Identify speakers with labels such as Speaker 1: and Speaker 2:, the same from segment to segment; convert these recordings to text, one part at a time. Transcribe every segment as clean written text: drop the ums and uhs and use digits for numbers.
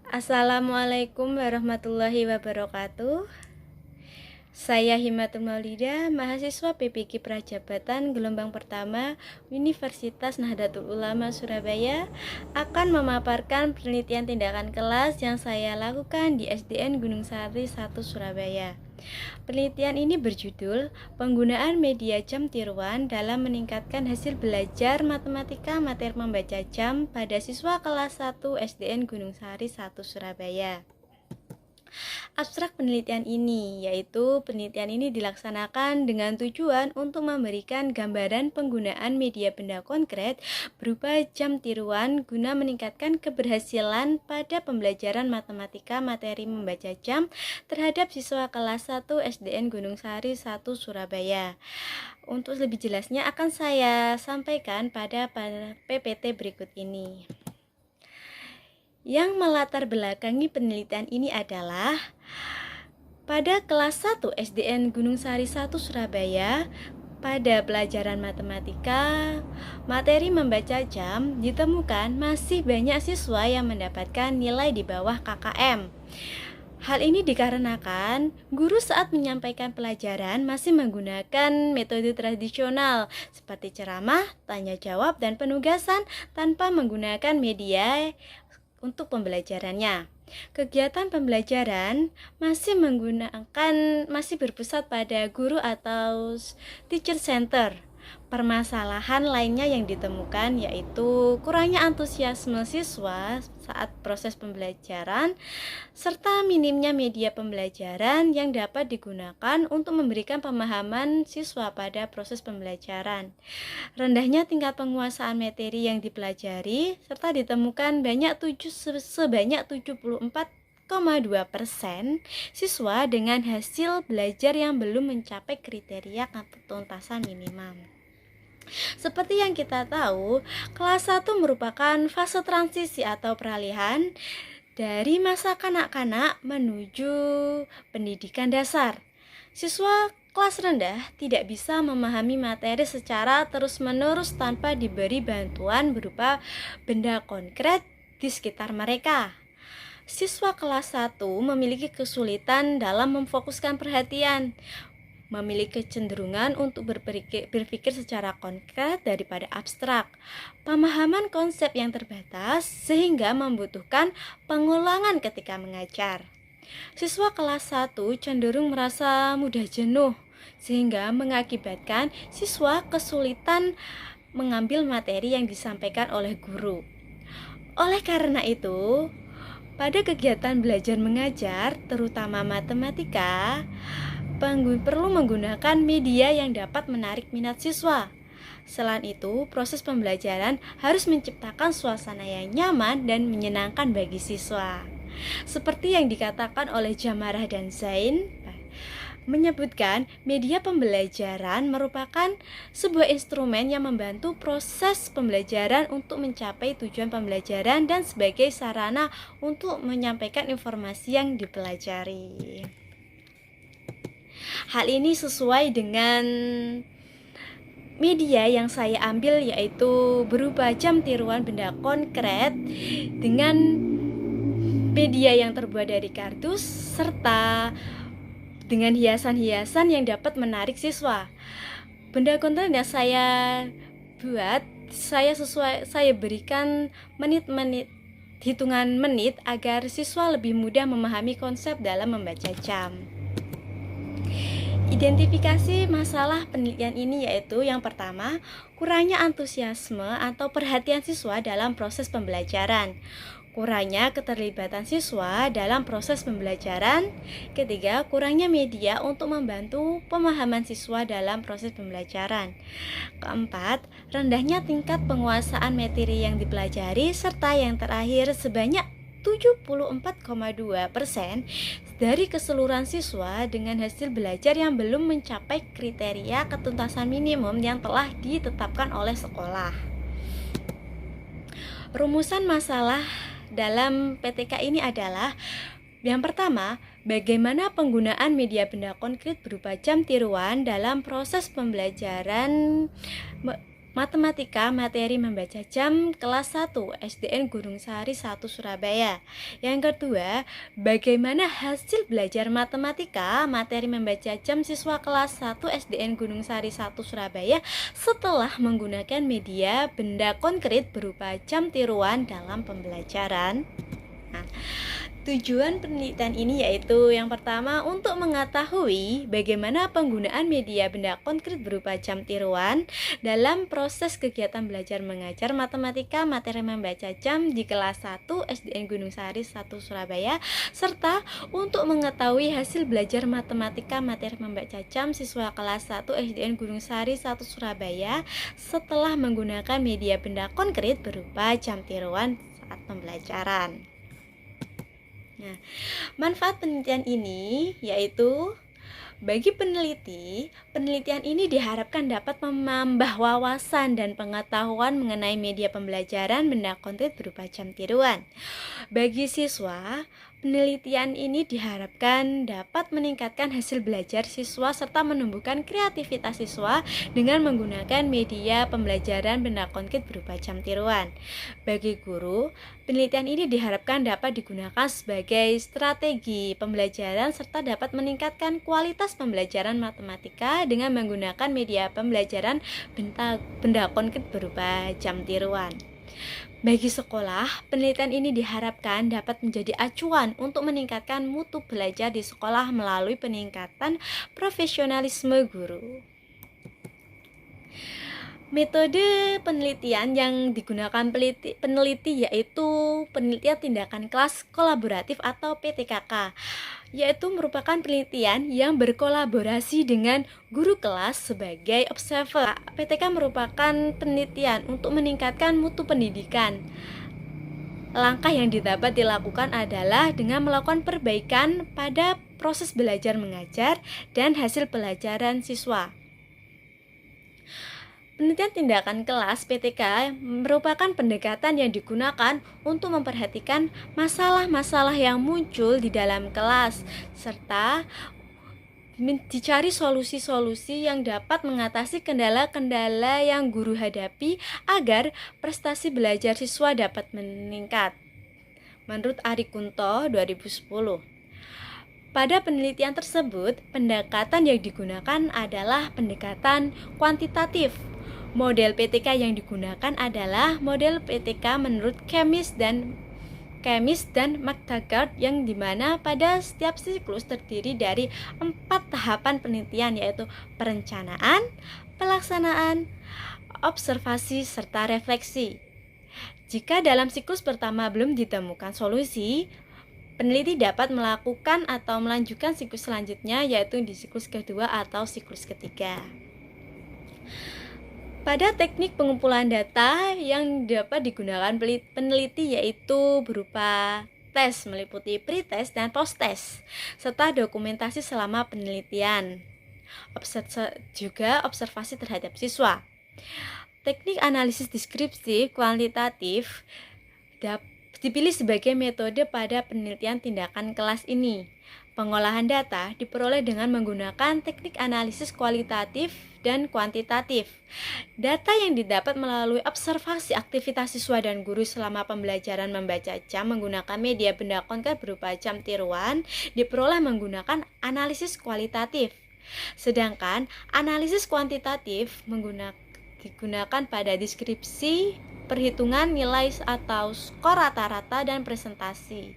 Speaker 1: Assalamualaikum warahmatullahi wabarakatuh. Saya Himatul Maulida, mahasiswa PPQ Prajabatan gelombang pertama Universitas Nahdlatul Ulama Surabaya, akan memaparkan penelitian tindakan kelas yang saya lakukan di SDN Gunung Sari 1 Surabaya. Penelitian ini berjudul Penggunaan Media Jam Tiruan dalam meningkatkan hasil belajar matematika materi membaca jam pada siswa kelas 1 SDN Gunung Sari 1 Surabaya. Abstrak penelitian ini, yaitu penelitian ini dilaksanakan dengan tujuan untuk memberikan gambaran penggunaan media benda konkret berupa jam tiruan guna meningkatkan keberhasilan pada pembelajaran matematika materi membaca jam terhadap siswa kelas 1 SDN Gunung Sari 1 Surabaya. Untuk lebih jelasnya akan saya sampaikan pada PPT berikut ini. Yang melatar belakangi penelitian ini adalah pada kelas 1 SDN Gunung Sari 1 Surabaya, pada pelajaran matematika, materi membaca jam ditemukan masih banyak siswa yang mendapatkan nilai di bawah KKM. Hal ini dikarenakan guru saat menyampaikan pelajaran masih menggunakan metode tradisional seperti ceramah, tanya jawab, dan penugasan tanpa menggunakan media untuk pembelajarannya. Kegiatan pembelajaran masih berpusat pada guru atau teacher center. Permasalahan lainnya yang ditemukan yaitu kurangnya antusiasme siswa saat proses pembelajaran serta minimnya media pembelajaran yang dapat digunakan untuk memberikan pemahaman siswa pada proses pembelajaran. Rendahnya tingkat penguasaan materi yang dipelajari serta ditemukan sebanyak 74,2% siswa dengan hasil belajar yang belum mencapai kriteria ketuntasan minimal. Seperti yang kita tahu, kelas 1 merupakan fase transisi atau peralihan dari masa kanak-kanak menuju pendidikan dasar. Siswa kelas rendah tidak bisa memahami materi secara terus-menerus tanpa diberi bantuan berupa benda konkret di sekitar mereka. Siswa kelas 1 memiliki kesulitan dalam memfokuskan perhatian, memiliki kecenderungan untuk berpikir secara konkret daripada abstrak, pemahaman konsep yang terbatas sehingga membutuhkan pengulangan ketika mengajar. Siswa kelas 1 cenderung merasa mudah jenuh sehingga mengakibatkan siswa kesulitan mengambil materi yang disampaikan oleh guru. Oleh karena itu, pada kegiatan belajar mengajar, terutama matematika, perlu menggunakan media yang dapat menarik minat siswa. Selain itu, proses pembelajaran harus menciptakan suasana yang nyaman dan menyenangkan bagi siswa. Seperti yang dikatakan oleh Jamarah dan Zain, menyebutkan media pembelajaran merupakan sebuah instrumen yang membantu proses pembelajaran untuk mencapai tujuan pembelajaran dan sebagai sarana untuk menyampaikan informasi yang dipelajari. Hal ini sesuai dengan media yang saya ambil, yaitu berupa jam tiruan benda konkret dengan media yang terbuat dari kardus serta dengan hiasan-hiasan yang dapat menarik siswa. Benda konkret yang saya buat, saya berikan hitungan menit agar siswa lebih mudah memahami konsep dalam membaca jam. Identifikasi masalah penelitian ini yaitu yang pertama, kurangnya antusiasme atau perhatian siswa dalam proses pembelajaran, kurangnya keterlibatan siswa dalam proses pembelajaran. Ketiga, kurangnya media untuk membantu pemahaman siswa dalam proses pembelajaran. Keempat, rendahnya tingkat penguasaan materi yang dipelajari. Serta yang terakhir, sebanyak 74,2% dari keseluruhan siswa dengan hasil belajar yang belum mencapai kriteria ketuntasan minimum yang telah ditetapkan oleh sekolah. Rumusan masalah dalam PTK ini adalah: yang pertama, bagaimana penggunaan media benda konkret berupa jam tiruan dalam proses pembelajaran Matematika materi membaca jam kelas 1 SDN Gunung Sari 1 Surabaya. Yang kedua, bagaimana hasil belajar matematika materi membaca jam siswa kelas 1 SDN Gunung Sari 1 Surabaya setelah menggunakan media benda konkret berupa jam tiruan dalam pembelajaran. Nah, tujuan penelitian ini yaitu yang pertama untuk mengetahui bagaimana penggunaan media benda konkret berupa jam tiruan dalam proses kegiatan belajar mengajar matematika materi membaca jam di kelas 1 SDN Gunung Sari 1 Surabaya, serta untuk mengetahui hasil belajar matematika materi membaca jam siswa kelas 1 SDN Gunung Sari 1 Surabaya setelah menggunakan media benda konkret berupa jam tiruan saat pembelajaran. Nah, manfaat penelitian ini yaitu bagi peneliti, penelitian ini diharapkan dapat menambah wawasan dan pengetahuan mengenai media pembelajaran benda konkret berupa jam tiruan. Bagi siswa, penelitian ini diharapkan dapat meningkatkan hasil belajar siswa serta menumbuhkan kreativitas siswa dengan menggunakan media pembelajaran benda konkret berupa jam tiruan. Bagi guru, penelitian ini diharapkan dapat digunakan sebagai strategi pembelajaran serta dapat meningkatkan kualitas pembelajaran matematika dengan menggunakan media pembelajaran benda konkret berupa jam tiruan. Bagi sekolah, penelitian ini diharapkan dapat menjadi acuan untuk meningkatkan mutu belajar di sekolah melalui peningkatan profesionalisme guru. Metode penelitian yang digunakan peneliti yaitu penelitian tindakan kelas kolaboratif atau PTKK, yaitu merupakan penelitian yang berkolaborasi dengan guru kelas sebagai observer. PTK merupakan penelitian untuk meningkatkan mutu pendidikan. Langkah yang dapat dilakukan adalah dengan melakukan perbaikan pada proses belajar mengajar dan hasil pelajaran siswa. Penelitian tindakan kelas PTK merupakan pendekatan yang digunakan untuk memperhatikan masalah-masalah yang muncul di dalam kelas serta dicari solusi-solusi yang dapat mengatasi kendala-kendala yang guru hadapi agar prestasi belajar siswa dapat meningkat. Menurut Ari Kunto 2010. Pada penelitian tersebut, pendekatan yang digunakan adalah pendekatan kuantitatif. Model PTK yang digunakan adalah model PTK menurut Kemis dan McTaggart, yang dimana pada setiap siklus terdiri dari 4 tahapan penelitian, yaitu perencanaan, pelaksanaan, observasi, serta refleksi. Jika dalam siklus pertama belum ditemukan solusi, peneliti dapat melakukan atau melanjutkan siklus selanjutnya, yaitu di siklus kedua atau siklus ketiga. Pada teknik pengumpulan data yang dapat digunakan peneliti yaitu berupa tes meliputi pre-test dan post-test, serta dokumentasi selama penelitian. Juga observasi terhadap siswa. Teknik analisis deskripsi kuantitatif dipilih sebagai metode pada penelitian tindakan kelas ini. Pengolahan data diperoleh dengan menggunakan teknik analisis kualitatif dan kuantitatif. Data yang didapat melalui observasi aktivitas siswa dan guru selama pembelajaran membaca jam menggunakan media benda konkret berupa jam tiruan diperoleh menggunakan analisis kualitatif. Sedangkan analisis kuantitatif digunakan pada deskripsi, perhitungan nilai atau skor rata-rata, dan presentasi.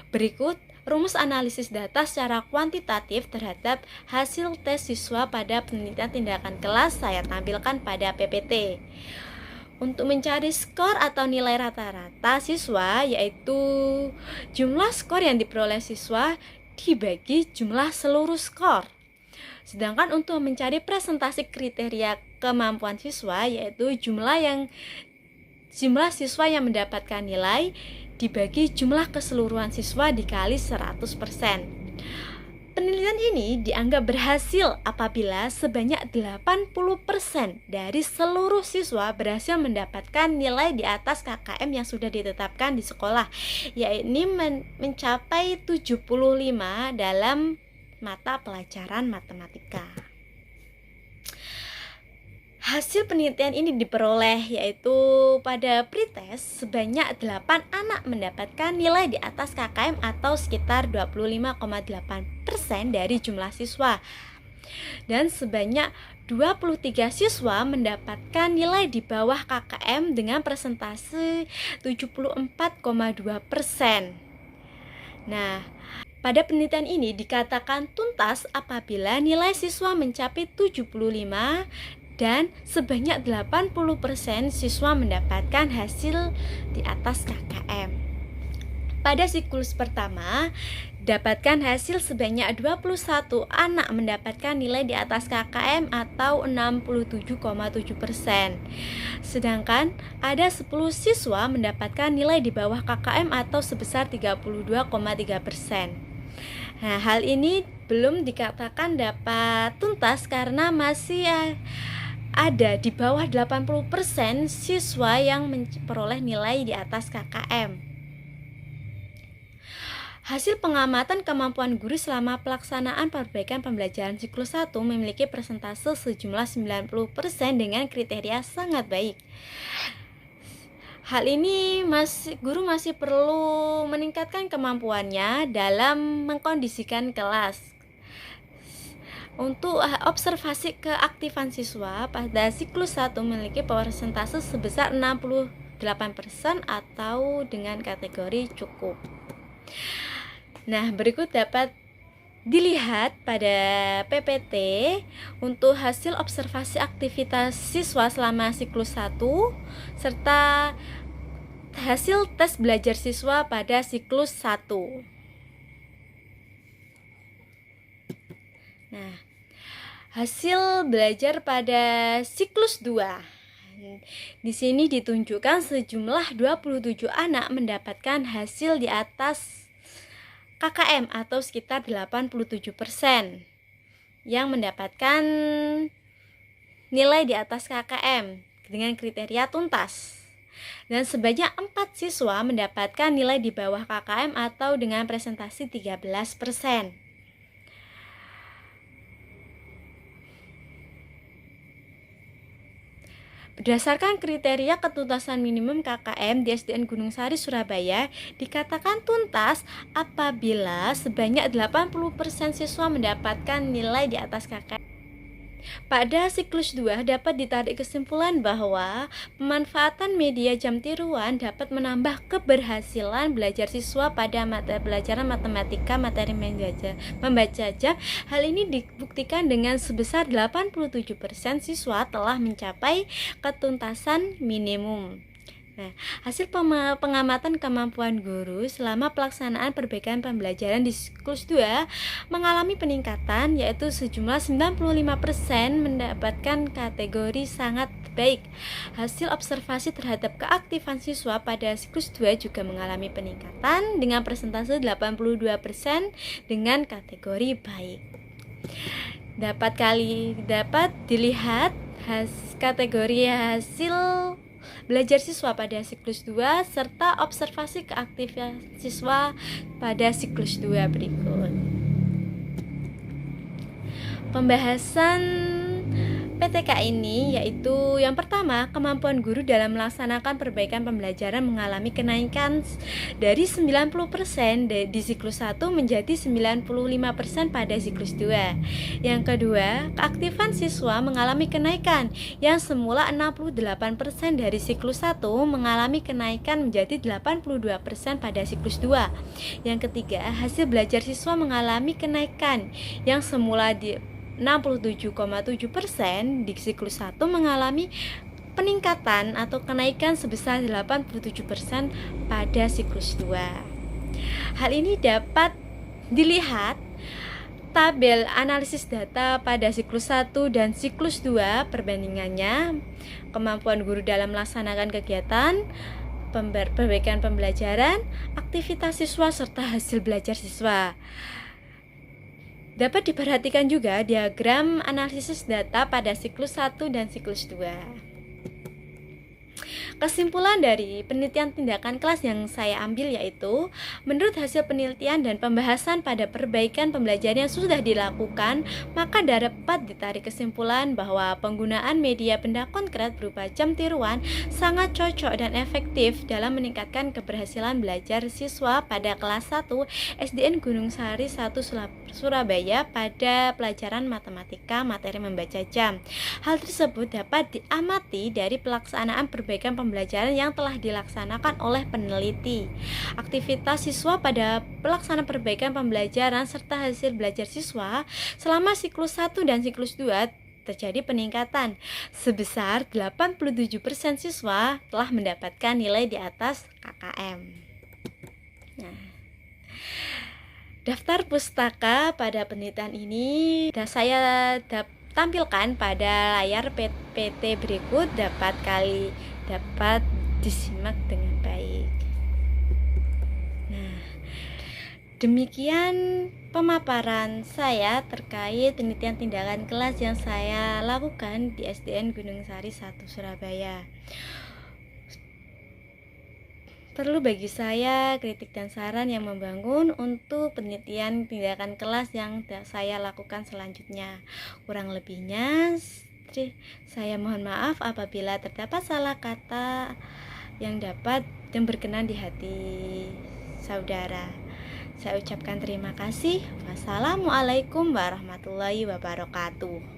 Speaker 1: Berikut rumus analisis data secara kuantitatif terhadap hasil tes siswa pada penelitian tindakan kelas saya tampilkan pada PPT. Untuk mencari skor atau nilai rata-rata siswa, yaitu jumlah skor yang diperoleh siswa dibagi jumlah seluruh skor. Sedangkan untuk mencari presentasi kriteria kemampuan siswa, yaitu jumlah siswa yang mendapatkan nilai dibagi jumlah keseluruhan siswa dikali 100%. Penelitian ini dianggap berhasil apabila sebanyak 80% dari seluruh siswa berhasil mendapatkan nilai di atas KKM yang sudah ditetapkan di sekolah, yaitu mencapai 75 dalam mata pelajaran matematika. Hasil penelitian ini diperoleh yaitu pada pretest sebanyak 8 anak mendapatkan nilai di atas KKM atau sekitar 25,8% dari jumlah siswa. Dan sebanyak 23 siswa mendapatkan nilai di bawah KKM dengan persentase 74,2%. Nah, pada penelitian ini dikatakan tuntas apabila nilai siswa mencapai 75 dan sebanyak 80% siswa mendapatkan hasil di atas KKM. Pada siklus pertama, dapatkan hasil sebanyak 21 anak mendapatkan nilai di atas KKM atau 67,7%. Sedangkan ada 10 siswa mendapatkan nilai di bawah KKM atau sebesar 32,3%. Nah, hal ini belum dikatakan dapat tuntas karena masih ada di bawah 80% siswa yang memperoleh nilai di atas KKM. Hasil pengamatan kemampuan guru selama pelaksanaan perbaikan pembelajaran siklus 1 memiliki persentase sejumlah 90% dengan kriteria sangat baik. Hal ini guru masih perlu meningkatkan kemampuannya dalam mengkondisikan kelas. Untuk observasi keaktifan siswa pada siklus 1 memiliki persentase sebesar 68% atau dengan kategori cukup. Nah, berikut dapat dilihat pada PPT untuk hasil observasi aktivitas siswa selama siklus 1 serta hasil tes belajar siswa pada siklus 1. Nah, hasil belajar pada siklus 2. Di sini ditunjukkan sejumlah 27 anak mendapatkan hasil di atas KKM atau sekitar 87% yang mendapatkan nilai di atas KKM dengan kriteria tuntas. Dan sebanyak 4 siswa mendapatkan nilai di bawah KKM atau dengan presentasi 13%. Berdasarkan kriteria ketuntasan minimum KKM di SDN Gunung Sari, Surabaya, dikatakan tuntas apabila sebanyak 80% siswa mendapatkan nilai di atas KKM. Pada siklus 2 dapat ditarik kesimpulan bahwa pemanfaatan media jam tiruan dapat menambah keberhasilan belajar siswa pada mata pelajaran matematika materi membaca jam. Hal ini dibuktikan dengan sebesar 87% siswa telah mencapai ketuntasan minimum. Nah, hasil pengamatan kemampuan guru selama pelaksanaan perbaikan pembelajaran di siklus 2 mengalami peningkatan, yaitu sejumlah 95% mendapatkan kategori sangat baik. Hasil observasi terhadap keaktifan siswa pada siklus 2 juga mengalami peningkatan dengan persentase 82% dengan kategori baik. Dapat dilihat kategori hasil belajar siswa pada siklus 2 serta observasi keaktifan siswa pada siklus 2 berikut. Pembahasan PTK ini yaitu yang pertama, kemampuan guru dalam melaksanakan perbaikan pembelajaran mengalami kenaikan dari 90% di siklus 1 menjadi 95% pada siklus 2. Yang kedua, keaktifan siswa mengalami kenaikan yang semula 68% dari siklus 1 mengalami kenaikan menjadi 82% pada siklus 2. Yang ketiga, hasil belajar siswa mengalami kenaikan yang semula di 67,7% di siklus 1 mengalami peningkatan atau kenaikan sebesar 87% pada siklus 2. Hal ini dapat dilihat tabel analisis data pada siklus 1 dan siklus 2 perbandingannya, kemampuan guru dalam melaksanakan kegiatan perbaikan pembelajaran, aktivitas siswa serta hasil belajar siswa. Dapat diperhatikan juga diagram analisis data pada siklus 1 dan siklus 2. Kesimpulan dari penelitian tindakan kelas yang saya ambil yaitu, menurut hasil penelitian dan pembahasan pada perbaikan pembelajaran yang sudah dilakukan, maka dapat ditarik kesimpulan bahwa penggunaan media benda konkret berupa jam tiruan sangat cocok dan efektif dalam meningkatkan keberhasilan belajar siswa pada kelas 1 SDN Gunung Sari 1 Surabaya pada pelajaran matematika materi membaca jam. Hal tersebut dapat diamati dari pelaksanaan perbaikan pembelajaran yang telah dilaksanakan oleh peneliti. Aktivitas siswa pada pelaksanaan perbaikan pembelajaran serta hasil belajar siswa selama siklus 1 dan siklus 2 terjadi peningkatan sebesar 87% siswa telah mendapatkan nilai di atas KKM. Nah, daftar pustaka pada penelitian ini saya tampilkan pada layar PT berikut, dapat disimak dengan baik. Nah, demikian pemaparan saya terkait penelitian tindakan kelas yang saya lakukan di SDN Gunung Sari 1 Surabaya. Perlu bagi saya kritik dan saran yang membangun untuk penelitian tindakan kelas yang saya lakukan selanjutnya. Kurang lebihnya, saya mohon maaf apabila terdapat salah kata yang dapat dan berkenan di hati saudara. Saya ucapkan terima kasih. Wassalamualaikum warahmatullahi wabarakatuh.